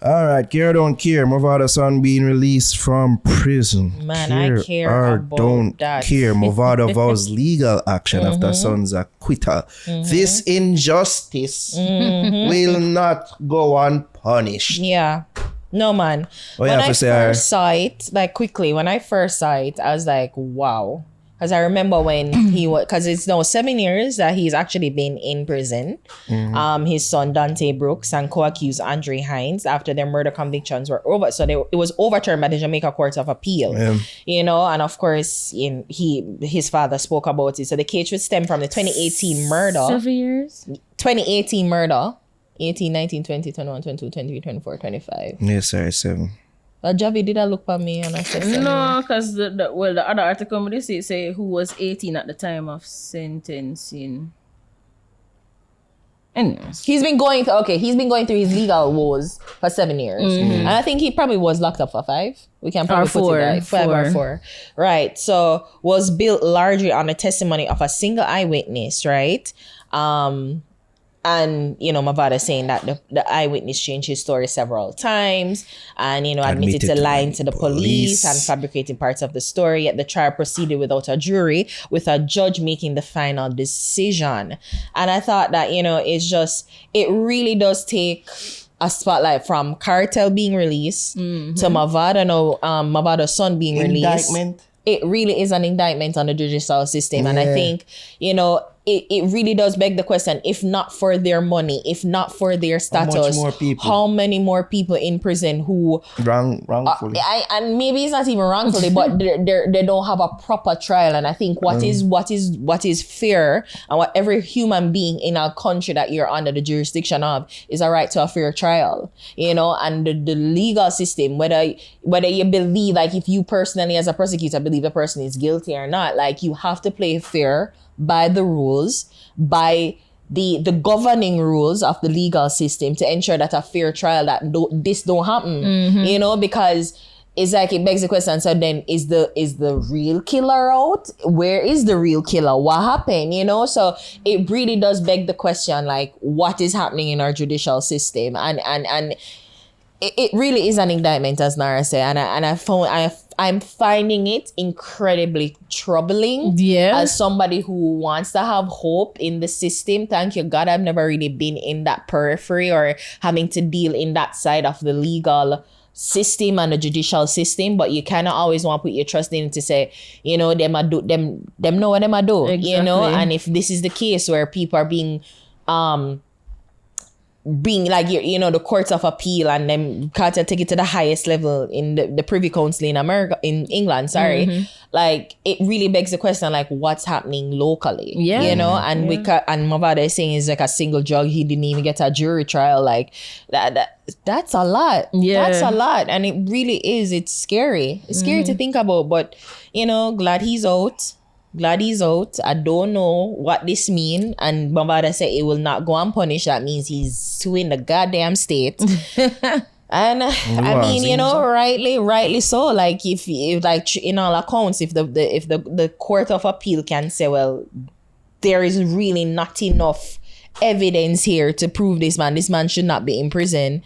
All right, care or don't care. Mavado son being released from prison. Man, I care or about don't that. care. Mavado vows legal action after son's acquittal. This injustice will not go unpunished. Yeah. No, man. What you When have I to say, first saw it, like quickly, when I first saw it, I was like, wow. Because I remember when he was, because it's now 7 years that he's actually been in prison. His son, Dante Brooks, and co-accused Andre Hines after their murder convictions were over. So it was overturned by the Jamaica Court of Appeal. You know, and of course, his father spoke about it. So the case would stem from the 2018 murder. 7 years? 2018 murder. 18, 19, 20, 21, 22, 23, 24, 25. Yes, sir, 7. Javi, did I look for me and I said No, because the other article they say who was 18 at the time of sentencing. Anyways. He's been going through his legal woes for 7 years. And I think he probably was locked up for 5. We can probably put it like 5 or 4. Right. So was built largely on the testimony of a single eyewitness, right? And, you know, Mavado saying that the eyewitness changed his story several times and, you know, admitted to lying to the police and fabricating parts of the story. Yet the trial proceeded without a jury, with a judge making the final decision. And I thought that, you know, it really does take a spotlight from Cartel being released to Mavado, Mavado's son being released. It really is an indictment on the judicial system. And I think, you know, it really does beg the question, if not for their money, if not for their status, how many more people in prison who wrongfully and maybe it's not even wrongfully, but they don't have a proper trial. And I think what is fair, and what every human being in our country that you're under the jurisdiction of is a right to a fair trial, you know. And the legal system, whether you believe, like if you personally as a prosecutor believe the person is guilty or not, like you have to play fair by the rules, by the governing rules of the legal system to ensure that a fair trial, that this don't happen, you know, because it's like it begs the question. So then is the real killer out? Where is the real killer? What happened? You know, so it really does beg the question, like what is happening in our judicial system, and it really is an indictment, as Nara said, and I'm finding it incredibly troubling. Yeah. As somebody who wants to have hope in the system, thank you God, I've never really been in that periphery or having to deal in that side of the legal system and the judicial system. But you kind of always want to put your trust in to say, you know, them know what them do, exactly. You know. And if this is the case where people are being like, you know, the courts of appeal and them Cartel take it to the highest level in the Privy Council in England, like it really begs the question, like what's happening locally, you know. And and Mavado is saying is like a single judge, he didn't even get a jury trial, like that's a lot. That's a lot, and it really is. It's scary to think about, but you know, glad he's out. I don't know what this means. And Mavado said it will not go unpunished. That means he's suing the goddamn state. And I mean, you know, rightly so. Like if like in all accounts, if the court of appeal can say, well, there is really not enough evidence here to prove this man should not be in prison.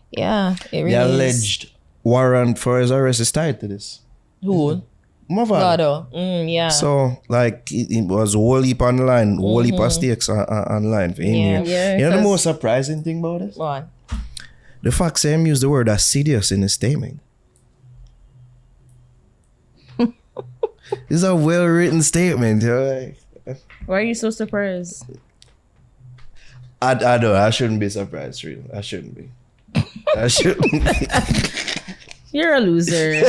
Yeah, it really the is. alleged warrant for his arrest is tied to this. Who? Mavado. Yeah. So like it was a whole heap on the line, whole heap of stakes online for him. Yeah, you know the most surprising thing about this? What? The fact Sam used the word assiduous in his statement. It's a well-written statement. Right? Why are you so surprised? I don't. I shouldn't be surprised, really. I shouldn't be. You're a loser.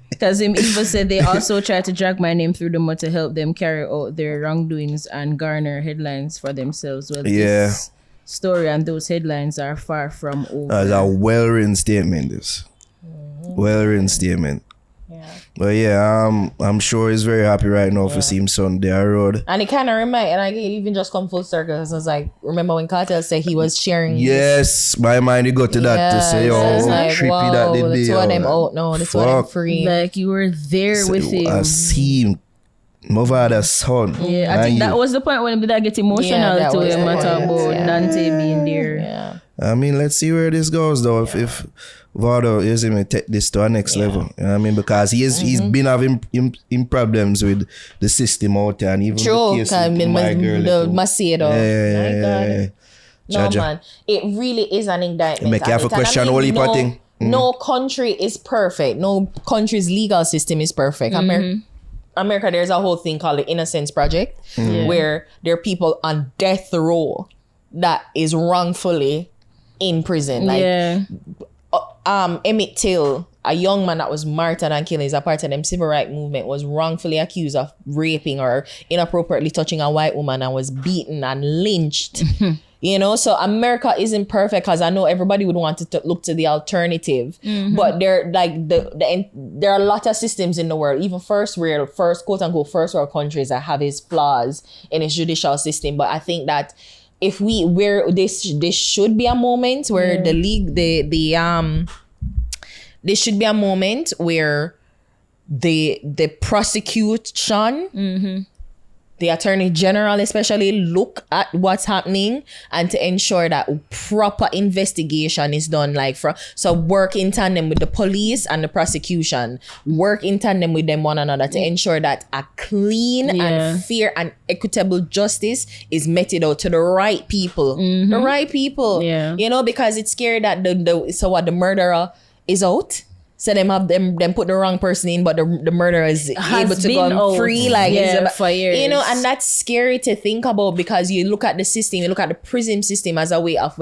Because him even said they also tried to drag my name through the mud to help them carry out their wrongdoings and garner headlines for themselves. Well, this story and those headlines are far from over. That's a well-written statement, this. Well-written statement. Yeah. But yeah, I'm sure he's very happy right now for seeing son there road. And it kind of reminds, and I even just come full circle. I was like, remember when Cartel said he was sharing? Yes, my mind he got to that to say, oh, like, trippy wow, that did be. The two of them out now, the two of them free. Like you were there with him. I see him. Mavado's son. Yeah, I think that was the point when he did get emotional to him about Yeah. Dante being there. Yeah. I mean, let's see where this goes, though. If Vado is going to take this to a next level, you know what I mean, because he's been having him problems with the system out there, and even True, the case with my girl. Macedo. My God. No, Jaja. man. It really is an indictment. Make you have a question, all heap of thing. No country is perfect. No country's legal system is perfect. America, there's a whole thing called the Innocence Project, where there are people on death row that is wrongfully in prison. Like Emmett Till, a young man that was martyred and killed, is a part of them civil rights movement, was wrongfully accused of raping or inappropriately touching a white woman and was beaten and lynched. You know, so America isn't perfect, because I know everybody would want to look to the alternative, but there are a lot of systems in the world, even quote unquote first world countries, that have its flaws in its judicial system. But I think that if this should be a moment where this should be a moment where the prosecution, the Attorney General especially, look at what's happening and to ensure that proper investigation is done. So work in tandem with the police and the prosecution, work in tandem with them one another to ensure that a clean and fair and equitable justice is meted out to the right people. The right people. You know, because it's scary that the murderer is out. So them put the wrong person in, but the murderer is able to go free, for years. You know, and that's scary to think about, because you look at the system, you look at the prison system as a way of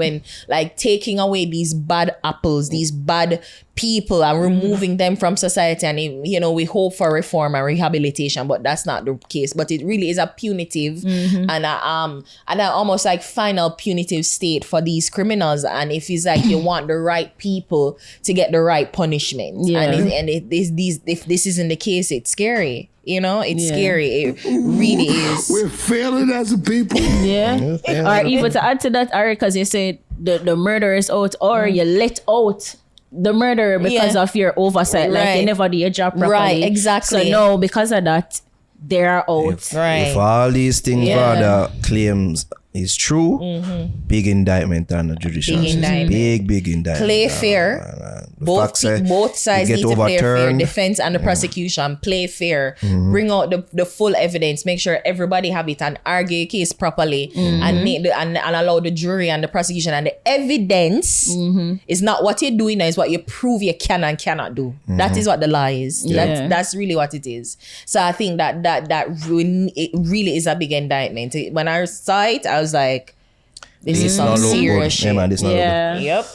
taking away these bad apples, these bad people, and removing them from society. And you know, we hope for reform and rehabilitation, but that's not the case. But it really is a punitive and almost like final punitive state for these criminals. And if it's like you want the right people to get the right punishment, if this isn't the case, it's scary. You know, it's scary. It really is. We're failing as a people. Or even to add to that, Ari, because you said the murderer is out, or you let out the murderer because of your oversight, like you never did your job properly. Right, exactly. So no, because of that, they are out. If all these things Vado claims is true, big indictment on the judicial system. Big indictment. Play fair. Both sides need to play fair. Defense and the prosecution play fair. Bring out the full evidence. Make sure everybody have it and argue a case properly, and allow the jury and the prosecution and the evidence is not what you're doing, is what you prove you can and cannot do. That is what the law is. That's really what it is. So I think that it really is a big indictment. When I saw it, I was like, this is some serious shit. Yeah, man, this not Yep.